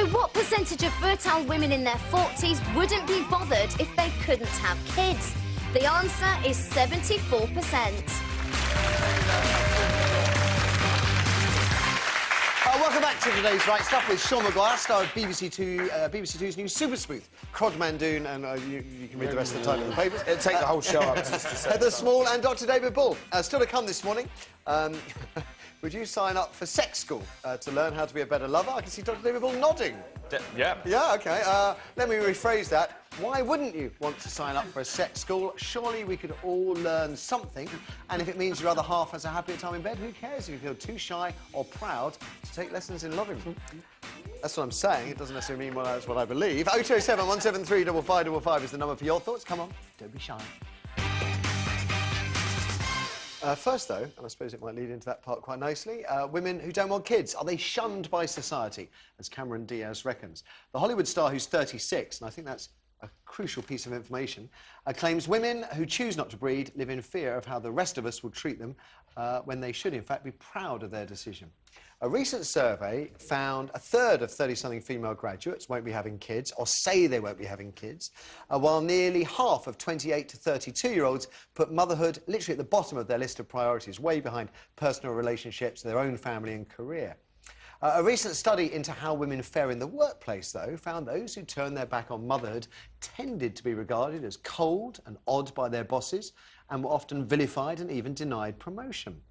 So what percentage of fertile women in their 40s wouldn't be bothered if they couldn't have kids? The answer is 74%. Welcome back to today's Right Stuff with Sean Maguire, star of BBC Two's new Super Smooth, Crodmandoon, and you can read the rest of the title in the papers. It'll take the whole show up. Just to say Heather Small and Dr David Bull. Still to come this morning. Would you sign up for sex school to learn how to be a better lover? I can see Dr David Bull nodding. Yeah. Yeah, OK. Let me rephrase that. Why wouldn't you want to sign up for a sex school? Surely we could all learn something. And if it means your other half has a happier time in bed, who cares if you feel too shy or proud to take lessons in loving? That's what I'm saying. It doesn't necessarily mean that's what I believe. 0207 173 5555 is the number for your thoughts. Come on, don't be shy. First, though, and I suppose it might lead into that part quite nicely, women who don't want kids, are they shunned by society, as Cameron Diaz reckons? The Hollywood star, who's 36, and I think that's a crucial piece of information, claims women who choose not to breed live in fear of how the rest of us will treat them when they should, in fact, be proud of their decision. A recent survey found a third of 30-something female graduates won't be having kids, or say they won't be having kids, while nearly half of 28 to 32-year-olds put motherhood literally at the bottom of their list of priorities, way behind personal relationships, their own family and career. A recent study into how women fare in the workplace, though, found those who turned their back on motherhood tended to be regarded as cold and odd by their bosses and were often vilified and even denied promotion.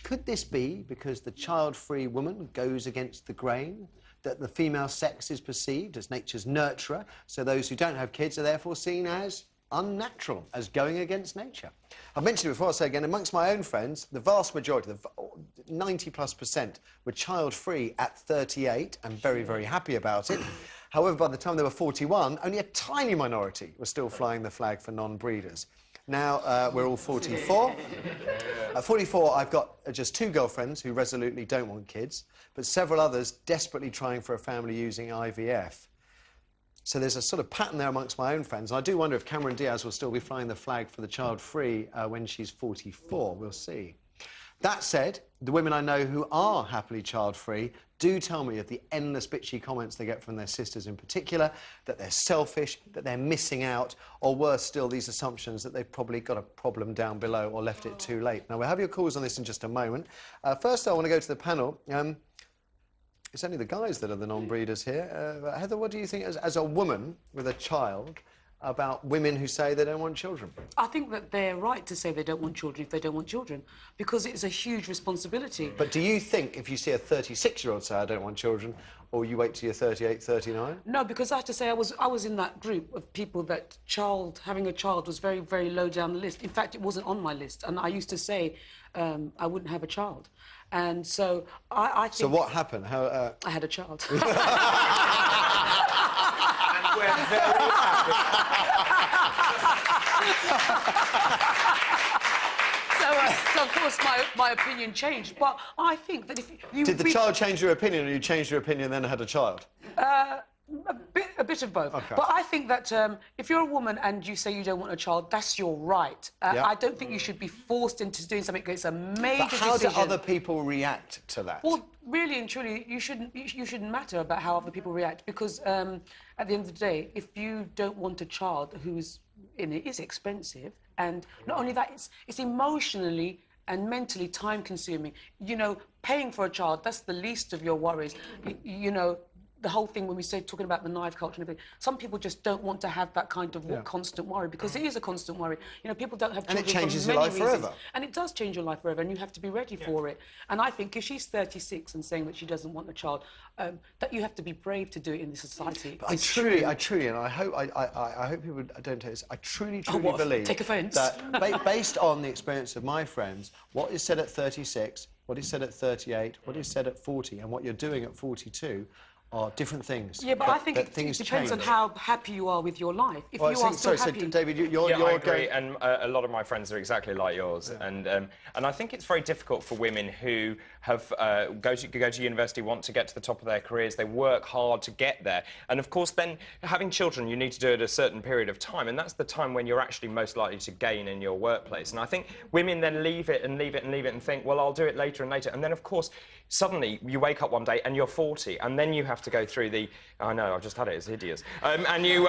Could this be because the child-free woman goes against the grain, that the female sex is perceived as nature's nurturer, so those who don't have kids are therefore seen as unnatural, as going against nature? I've mentioned it before, I'll say again, amongst my own friends, the vast majority, 90+%, were child-free at 38 and very, very happy about it. However, by the time they were 41, only a tiny minority were still flying the flag for non-breeders. Now, we're all 44. At 44, I've got just 2 girlfriends who resolutely don't want kids, but several others desperately trying for a family using IVF. So there's a sort of pattern there amongst my own friends. And I do wonder if Cameron Diaz will still be flying the flag for the child-free when she's 44. We'll see. That said, the women I know who are happily child-free do tell me of the endless bitchy comments they get from their sisters in particular, that they're selfish, that they're missing out, or worse still, these assumptions that they've probably got a problem down below or left it too late. Now, we'll have your calls on this in just a moment. First, I want to go to the panel. It's only the guys that are the non-breeders here. Heather, what do you think, as a woman with a child, about women who say they don't want children? I think that they're right to say they don't want children if they don't want children, because it's a huge responsibility. But do you think if you see a 36-year-old say, I don't want children, or you wait till you're 38, 39? No, because I have to say I was in that group of people that having a child was very, very low down the list. In fact, it wasn't on my list, and I used to say I wouldn't have a child. And so I think... So what happened? How, I had a child. And we're very happy. So, of course, my opinion changed. But I think that if you... Did the child change your opinion, or you changed your opinion and then had a child? A bit of both. Okay. But I think that if you're a woman and you say you don't want a child, that's your right. Yeah. I don't think you should be forced into doing something. It's a major But how decision. do other people react to that? Well, really and truly, you shouldn't matter about how other people react, because at the end of the day, if you don't want a child who's in it, is expensive, and not only that, it's emotionally and mentally time-consuming. You know, paying for a child, that's the least of your worries. You know, the whole thing when we say talking about the knife culture and everything, some people just don't want to have that kind of constant worry, because it is a constant worry. You know, people don't have children and it changes for your many life reasons. forever. And it does change your life forever, and you have to be ready for it. And I think if she's 36 and saying that she doesn't want a child, that you have to be brave to do it in this society. But I truly, and I hope people don't take this, I truly believe take offence? that based on the experience of my friends, what is said at 36, what is said at 38, what is said at 40, and what you're doing at 42 are different things. Yeah, but I think it things depends on change. how happy you are with your life. If Well, you are still sorry, happy... so David, you're I agree, going... and a lot of my friends are exactly like yours. Yeah. And I think it's very difficult for women who have go to university, want to get to the top of their careers, they work hard to get there. And of course, then having children, you need to do it at a certain period of time, and that's the time when you're actually most likely to gain in your workplace. And I think women then leave it and think, well, I'll do it later and later. And then, of course, suddenly you wake up one day and you're 40, and then you have have to go through the... I know, I've just had it, it's hideous. And you,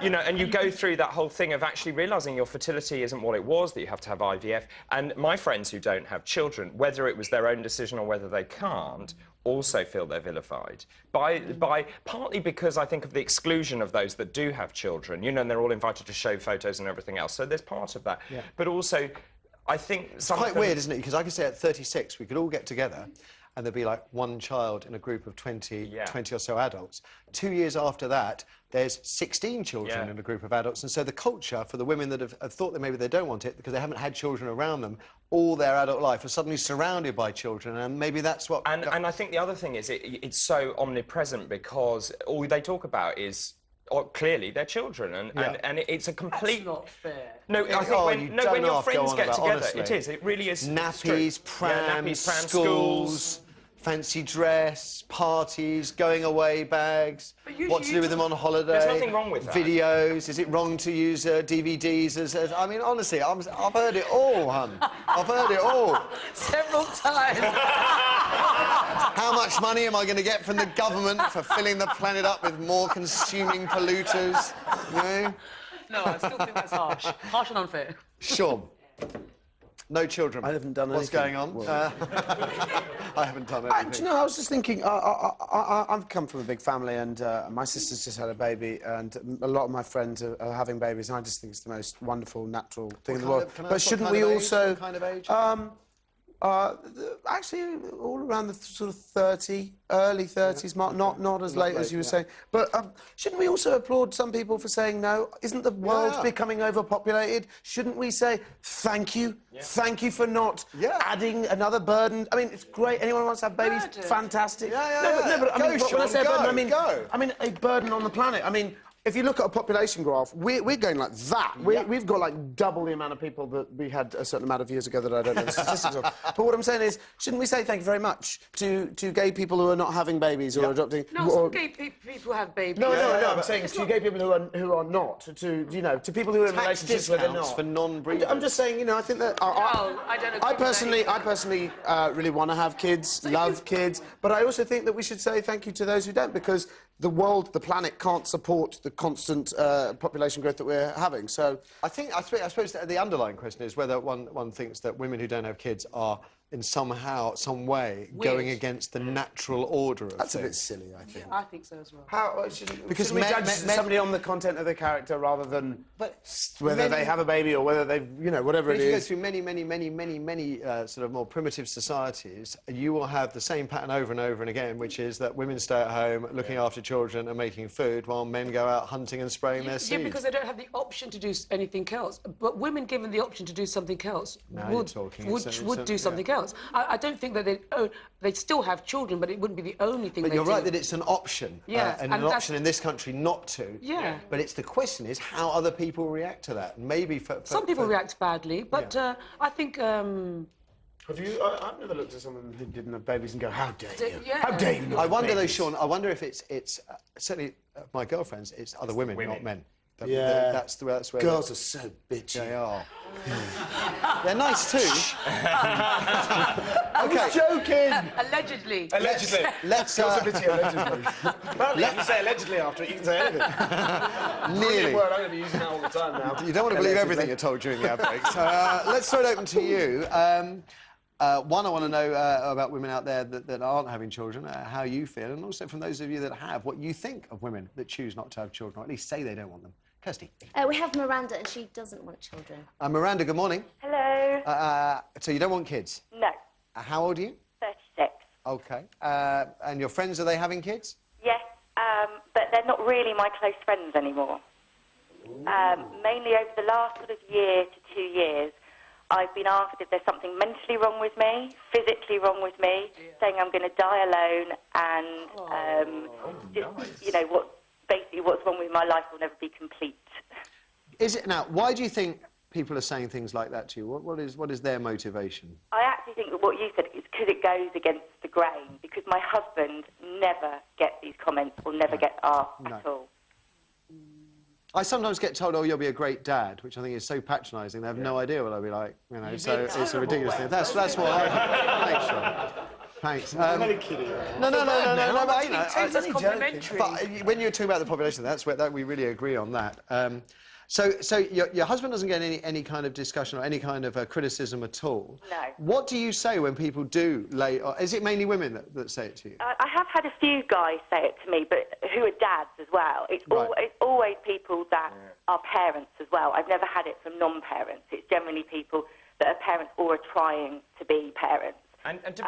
you know, and you go through that whole thing of actually realising your fertility isn't what it was, that you have to have IVF. And my friends who don't have children, whether it was their own decision or whether they can't, also feel they're vilified partly because I think of the exclusion of those that do have children, you know, and they're all invited to show photos and everything else. So there's part of that. Yeah. But also, I think it's quite weird, isn't it? Because I could say at 36, we could all get together and there'd be like one child in a group of 20 or so adults. 2 years after that, there's 16 children in a group of adults. And so the culture for the women that have thought that maybe they don't want it because they haven't had children around them all their adult life are suddenly surrounded by children, and maybe that's what... And I think the other thing is it's so omnipresent because all they talk about is... clearly, they're children, and it's a complete... That's not fair. No, I think when your friends get together, honestly. It is. It really is. Nappies, prams, schools, fancy dress, parties, going away bags, what to do with them on holiday. There's nothing wrong with that. Videos. Is it wrong to use DVDs as... I mean, honestly, I've heard it all, hun. I've heard it all. Several times. How much money am I going to get from the government for filling the planet up with more consuming polluters? You know? No, I still think that's harsh. Harsh and unfair. Sean. No children. I haven't done anything. What's going on? Well, I haven't done anything. do you know, I was just thinking, I've come from a big family, and my sister's just had a baby, and a lot of my friends are having babies, and I just think it's the most wonderful, natural thing in the world. But shouldn't we also... What kind of age? Actually, all around the sort of early 30s mark, not as late as you were saying. But shouldn't we also applaud some people for saying no? Isn't the world becoming overpopulated? Shouldn't we say thank you? Thank you for not adding another burden. I mean, it's great. Anyone who wants to have babies, fantastic. No, but I mean, when I say burden, I mean a burden on the planet. I mean, if you look at a population graph, we're going like that. We've got like double the amount of people that we had a certain amount of years ago that I don't know the statistics of. But what I'm saying is, shouldn't we say thank you very much to gay people who are not having babies or adopting? No, some gay people have babies. No, I'm saying to gay people who are not, to people who are in relationships where they're not. For non-breeders. I'm just saying, you know, I think that... I don't agree. I personally really want to have kids, love kids, but I also think that we should say thank you to those who don't, because the world, the planet, can't support the constant population growth that we're having. So I suppose the underlying question is whether one thinks that women who don't have kids are in some way going against the natural order of That's things. a bit silly, I think. Yeah, I think so as well. Because we judge somebody on the content of their character rather than whether they have a baby or whether they've, you know, whatever it is. If you go through many sort of more primitive societies, you will have the same pattern over and over and again, which is that women stay at home looking after children and making food while men go out hunting and spraying their seed. Yeah, because they don't have the option to do anything else. But women given the option to do something else would do something else. I don't think that they'd still have children, but it wouldn't be the only thing. But you're right that it's an option, and an option in this country not to. Yeah. But the question is how other people react to that. Maybe some people react badly, but I think. Have you? I've never looked at someone who didn't have babies and go, "How dare you? How dare you not?" I wonder though, Sean. I wonder if it's certainly my girlfriends. It's other women, not men. That's where girls are so bitchy. They are. They're nice too. I was joking. Allegedly. Let's. Allegedly. Apparently, if you say allegedly after it, you can say anything. Nearly. Word, I'm going to be using that all the time now. You don't want to believe everything you're told during the outbreak. So let's throw it open to you. One, I want to know about women out there that aren't having children, how you feel, and also from those of you that have, what you think of women that choose not to have children, or at least say they don't want them. Kirsty. We have Miranda, and she doesn't want children. Miranda, good morning. Hello. So you don't want kids? No. How old are you? 36. OK. And your friends, are they having kids? Yes, but they're not really my close friends anymore. Mainly over the last sort of year to 2 years, I've been asked if there's something mentally wrong with me, physically wrong with me, saying I'm going to die alone, and you know, basically what's wrong with my life will never be complete. Is it now? Why do you think people are saying things like that to you? What is their motivation? I actually think that what you said is because it goes against the grain. Because my husband never gets these comments or never gets asked at all. I sometimes get told, "Oh, you'll be a great dad," which I think is so patronising. They have no idea what I'll be like. You know, so it's a ridiculous thing. That's what I. Thanks, Sean. Thanks. I'm only kidding. No, but, you know, It's complimentary. but when you're talking about the population, that's where we really agree on that. So your husband doesn't get any kind of discussion or any kind of criticism at all. No. What do you say when people do or is it mainly women that say it to you? I have had a few guys say it to me, but who are dads as well. It's always people that are parents as well. I've never had it from non-parents. It's generally people that are parents or are trying to be parents. And do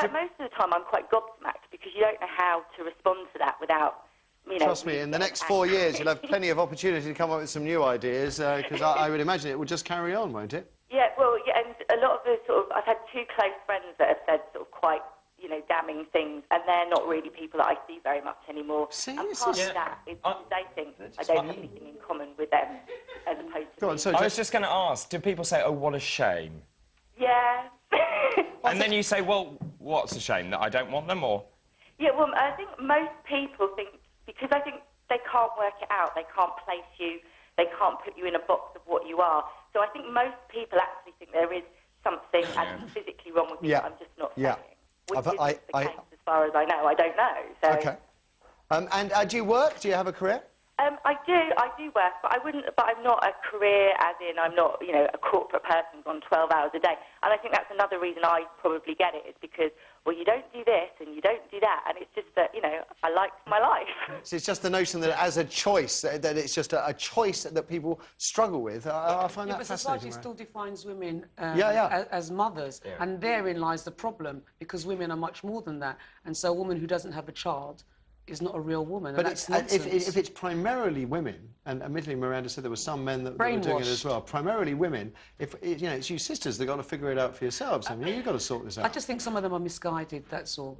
most of the time, I'm quite gobsmacked because you don't know how to respond to that without, you know... Trust me, in the next 4 years, you'll have plenty of opportunity to come up with some new ideas, because I would imagine it will just carry on, won't it? Yeah, well, yeah, and a lot of the sort of... I've had two close friends that have said sort of quite, you know, damning things, and they're not really people that I see very much anymore. And part of that is they think I don't have anything in common with them, as opposed to... Go on, so I was just going to ask, do people say, oh, what a shame? Yeah. And then you say, well, what's a shame, that I don't want them, or...? Yeah, well, I think most people think... Because I think they can't work it out, they can't place you, they can't put you in a box of what you are. So I think most people actually think there is something actually physically wrong with you that I'm just not saying. Which isn't the case as far as I know. I don't know. So. Okay. And do you work? Do you have a career? I do work, but I'm not a career as in I'm not, you know, a corporate person on 12 hours a day. And I think that's another reason I probably get it, is because, well, you don't do this and you don't do that, and it's just that, you know, I like my life. So it's just the notion that as a choice, that it's just a choice that people struggle with. I find that but fascinating. society still defines women as mothers, and therein lies the problem, because women are much more than that. And so a woman who doesn't have a child is not a real woman. But that's if it's primarily women, and admittedly Miranda said there were some men that were doing it as well, primarily women, you know, it's you sisters that got to figure it out for yourselves. I mean, you've got to sort this out. I just think some of them are misguided, that's all.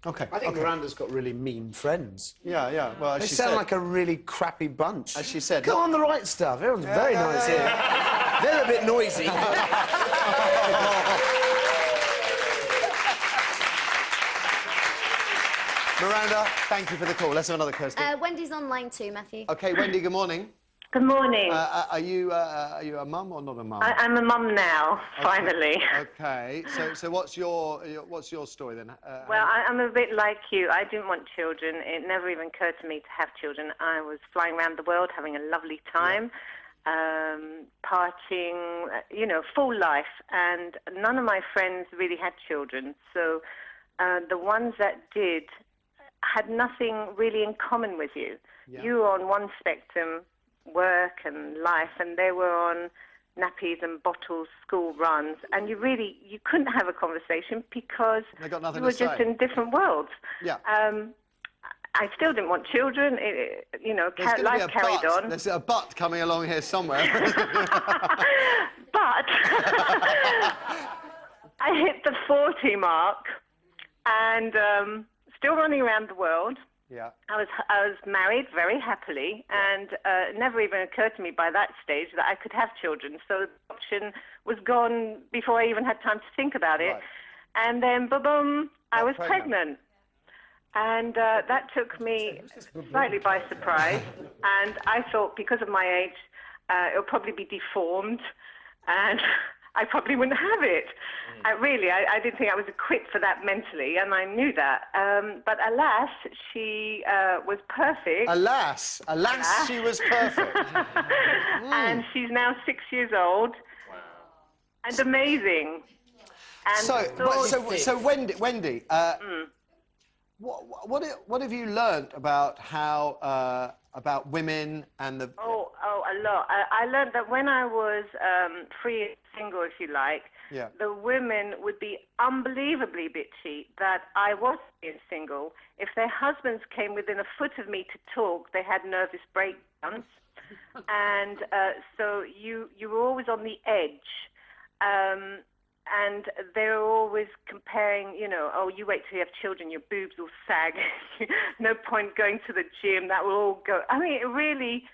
Okay. I think Miranda's got really mean friends. Yeah. Well, as They she sound said, like a really crappy bunch. as she said, Go on the right stuff. Everyone's very nice here. They're a bit noisy. Miranda, thank you for the call. Let's have another Kirsty. Wendy's on line 2, Matthew. Okay, Wendy, good morning. Good morning. Are you a mum or not a mum? I'm a mum now, finally. Okay. So what's your story then? Well, I'm a bit like you. I didn't want children. It never even occurred to me to have children. I was flying around the world, having a lovely time, partying, you know, full life. And none of my friends really had children. So the ones that did had nothing really in common with you. Yeah. You were on one spectrum, work and life, and they were on nappies and bottles, school runs, and you couldn't have a conversation because you were just in different worlds. Yeah. I still didn't want children. You know, life carried on. There's a but coming along here somewhere. But I hit the 40 mark, and still running around the world. Yeah. I was married very happily, and it never even occurred to me by that stage that I could have children. So the option was gone before I even had time to think about it. Right. And then, boom, I was pregnant. And that took me slightly by surprise. And I thought, because of my age, it'll probably be deformed, and I probably wouldn't have it. I didn't think I was equipped for that mentally, and I knew that. But alas, she was perfect. Alas, she was perfect. And she's now 6 years old. Wow. And amazing. And so Wendy, what have you learnt about how about women and the... Oh, a lot. I learned that when I was free and single, if you like, the women would be unbelievably bitchy that I was free and single. If their husbands came within a foot of me to talk, they had nervous breakdowns. And so you were always on the edge. And they were always comparing, you know, oh, you wait till you have children, your boobs will sag. No point going to the gym, that will all go. I mean, it really,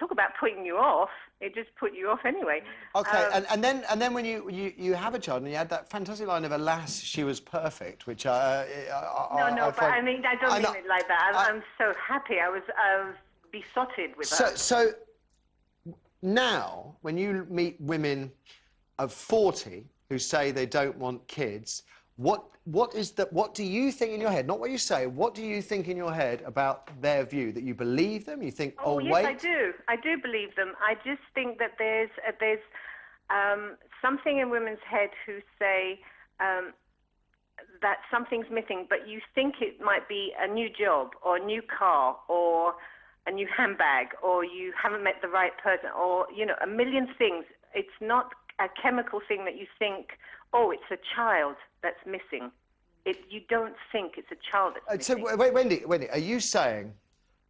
talk about putting you off. It just put you off anyway. Okay, and then when you have a child, and you had that fantastic line of, alas, she was perfect, which but I don't mean it like that. I'm so happy. I was besotted with her. So now, when you meet women of 40 who say they don't want kids, What do you think in your head? Not what you say. What do you think in your head about their view? That you believe them? You think, oh yes, wait. I do. I do believe them. I just think that there's something in women's head who say that something's missing, but you think it might be a new job or a new car or a new handbag, or you haven't met the right person, or, you know, a million things. It's not a chemical thing that you think, oh, it's a child that's missing. You don't think it's a child that's missing. So, wait, Wendy, are you saying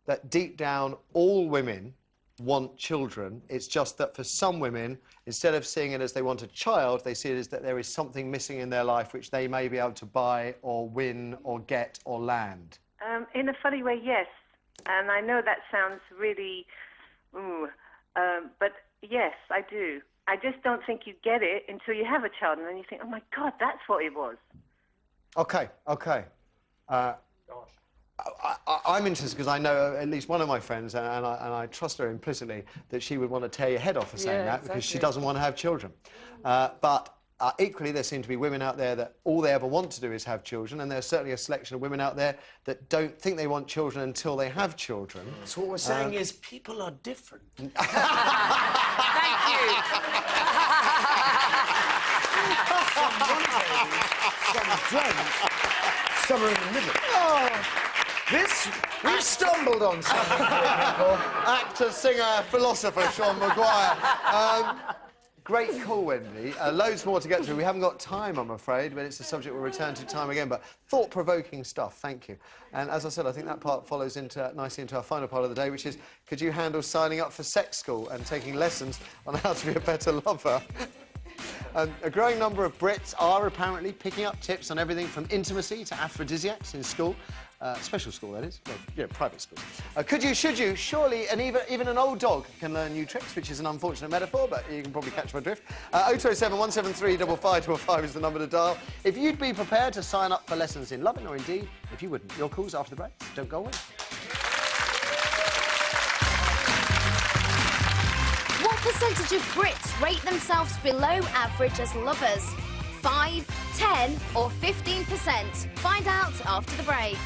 that deep down all women want children? It's just that for some women, instead of seeing it as they want a child, they see it as that there is something missing in their life which they may be able to buy or win or get or land? In a funny way, yes. And I know that sounds really, but yes, I do. I just don't think you get it until you have a child, and then you think, oh my God, that's what it was. Okay. I'm interested because I know at least one of my friends, and I trust her implicitly, that she would want to tear your head off for saying that because she doesn't want to have children. But equally, there seem to be women out there that all they ever want to do is have children, and there's certainly a selection of women out there that don't think they want children until they have children. So what we're saying is people are different. Thank you. Some drunk, some are in the middle. Oh, we've stumbled on something here, people. Actor, singer, philosopher, Sean Maguire. Great call, Wendy. Loads more to get through. We haven't got time, I'm afraid, but it's a subject we'll return to time again. But thought-provoking stuff, thank you. And as I said, I think that part follows nicely into our final part of the day, which is, could you handle signing up for sex school and taking lessons on how to be a better lover? A growing number of Brits are apparently picking up tips on everything from intimacy to aphrodisiacs in school. Special school, that is. Well, yeah, private school. Could you, should you? Surely, and even an old dog can learn new tricks, which is an unfortunate metaphor, but you can probably catch my drift. 0207 173 5555 is the number to dial. If you'd be prepared to sign up for lessons in loving, or indeed, if you wouldn't. Your calls after the break. Don't go away. What percentage of Brits rate themselves below average as lovers? 5, 10 or 15%? Find out after the break.